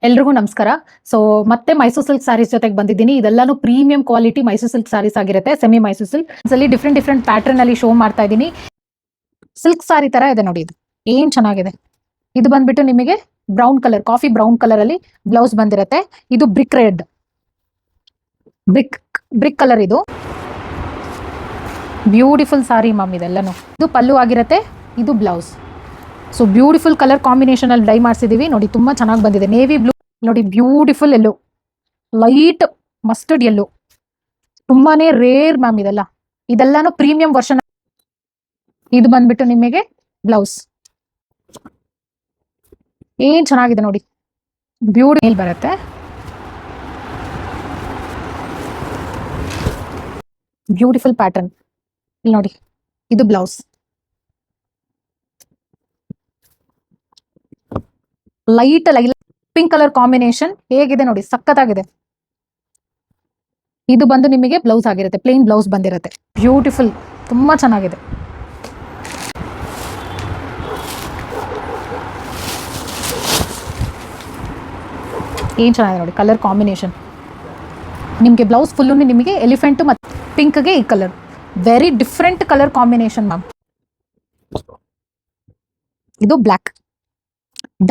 ಎಲ್ರಿಗೂ ನಮಸ್ಕಾರ. ಸೊ ಮತ್ತೆ ಮೈಸೂರು ಸಿಲ್ಕ್ ಸ್ಯಾರೀಸ್ ಜೊತೆಗೆ ಬಂದಿದ್ದೀನಿ. ಇದೆಲ್ಲಾನು premium quality Mysuru silk sarees ಆಗಿರುತ್ತೆ. ಸೆಮಿ ಮೈಸೂರು ಸಿಲ್ಕ್ ಅಲ್ಲಿ ಡಿಫ್ರೆಂಟ್ ಪ್ಯಾಟರ್ನ್ ಅಲ್ಲಿ ಶೋ ಮಾಡ್ತಾ ಇದ್ದೀನಿ. ಸಿಲ್ಕ್ ಸ್ಯಾರಿ ತರ ಇದೆ ನೋಡಿ, ಇದು ಏನ್ ಚೆನ್ನಾಗಿದೆ. ಇದು ಬಂದ್ಬಿಟ್ಟು ನಿಮಗೆ brown colour, coffee brown colour ಅಲ್ಲಿ ಬ್ಲೌಸ್ ಬಂದಿರುತ್ತೆ. ಇದು ಬ್ರಿಕ್ ರೆಡ್, ಬ್ರಿಕ್ ಕಲರ್. ಇದು ಬ್ಯೂಟಿಫುಲ್ ಸಾರಿ ಮ್ಯಾಮ್. ಇದೆಲ್ಲಾನು ಇದು ಪಲ್ಲು ಆಗಿರುತ್ತೆ, ಇದು blouse. So beautiful colour combination ಅಲ್ಲಿ ಡೈ ಮಾಡಿಸಿದೀವಿ ನೋಡಿ, ತುಂಬಾ ಚೆನ್ನಾಗಿ ಬಂದಿದೆ. ನೇವಿ ಬ್ಲೂ ನೋಡಿ, beautiful yellow, light mustard yellow, ತುಂಬಾನೇ ರೇರ್ ಮ್ಯಾಮ್. ಇದೆಲ್ಲಾನು ಪ್ರೀಮಿಯಂ ವರ್ಷನ್. ಇದು ಬಂದ್ಬಿಟ್ಟು ನಿಮಗೆ ಬ್ಲೌಸ್. ಏನ್ ಚೆನ್ನಾಗಿದೆ ನೋಡಿ, ಬ್ಯೂಟಿಫುಲ್ ಬರುತ್ತೆ. ಬ್ಯೂಟಿಫುಲ್ ಪ್ಯಾಟರ್ನ್ ಇಲ್ಲಿ ನೋಡಿ, ಇದು blouse. Light pink colour combination ಹೇಗಿದೆ ನೋಡಿ, ಸಖತ್ತಾಗಿದೆ. ಇದು ಬಂದು ನಿಮಗೆ ಬ್ಲೌಸ್ ಆಗಿರುತ್ತೆ, ಪ್ಲೇನ್ ಬ್ಲೌಸ್ ಬಂದಿರುತ್ತೆ. ಬ್ಯೂಟಿಫುಲ್, ತುಂಬಾ ಚೆನ್ನಾಗಿದೆ. ಏನ್ ಚೆನ್ನಾಗಿದೆ ನೋಡಿ ಕಲರ್ ಕಾಂಬಿನೇಷನ್. ನಿಮಗೆ ಬ್ಲೌಸ್ ಫುಲ್ಲು ನಿಮಗೆ ಎಲಿಫೆಂಟ್ ಮತ್ತು ಪಿಂಕ್ಗೆ ಈ colour, very different colour combination ma'am. ಇದು ಬ್ಲ್ಯಾಕ್,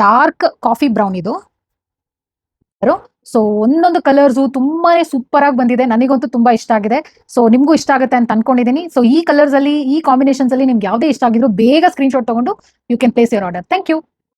ಡಾರ್ಕ್ ಕಾಫಿ ಬ್ರೌನ್. ಇದು ಸೊ ಒಂದೊಂದು ಕಲರ್ಸು ತುಂಬಾನೇ ಸೂಪರ್ ಆಗಿ ಬಂದಿದೆ. ನನಗಂತೂ ತುಂಬಾ ಇಷ್ಟ ಆಗಿದೆ. ಸೊ ನಿಮ್ಗೂ ಇಷ್ಟ ಆಗುತ್ತೆ ಅಂತ ಅನ್ಕೊಂಡಿದ್ದೀನಿ. ಸೊ ಈ ಕಲರ್ಸ್ ಅಲ್ಲಿ, ಈ ಕಾಂಬಿನೇಷನ್ಸ್ ಅಲ್ಲಿ ನಿಮ್ಗೆ ಯಾವುದೇ ಇಷ್ಟ ಆಗಿದ್ರು ಬೇಗ ಸ್ಕ್ರೀನ್ ಶಾಟ್ ತಗೊಂಡು you can place your order. Thank you.